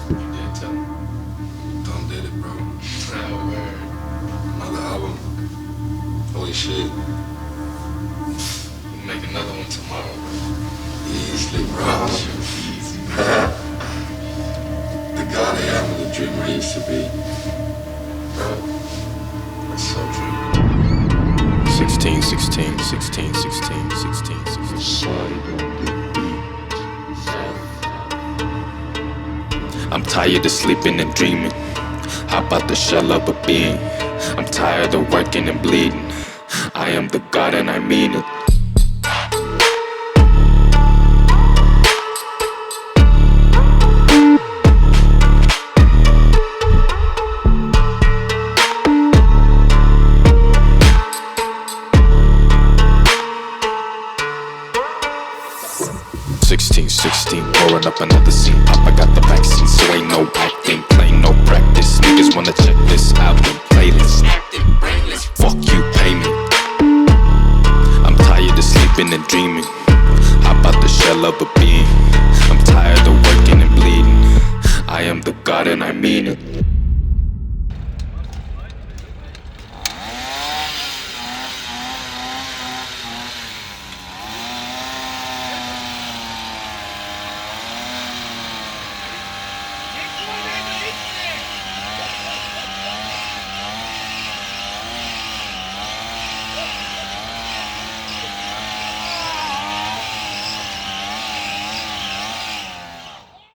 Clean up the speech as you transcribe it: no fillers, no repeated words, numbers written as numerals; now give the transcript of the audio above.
Yeah, tell him. Don't did it, bro. Oh, word. Another album. Holy shit. We'll make another one tomorrow. Easily, bro. Easy. The God I am and the dreamer I used to be. Bro, that's so true. 16, 16, 16, 16, 16, 16. I'm tired of sleeping and dreaming. Hop out the shell of a being. I'm tired of working and bleeding. I am the God and I mean it. Pouring up another scene. Papa got the vaccine, so ain't no acting. Play no practice. Niggas wanna check this album playlist. Fuck you, pay me. I'm tired of sleeping and dreaming. Hop out the shell of a being. I'm tired of working and bleeding. I am the God and I mean it.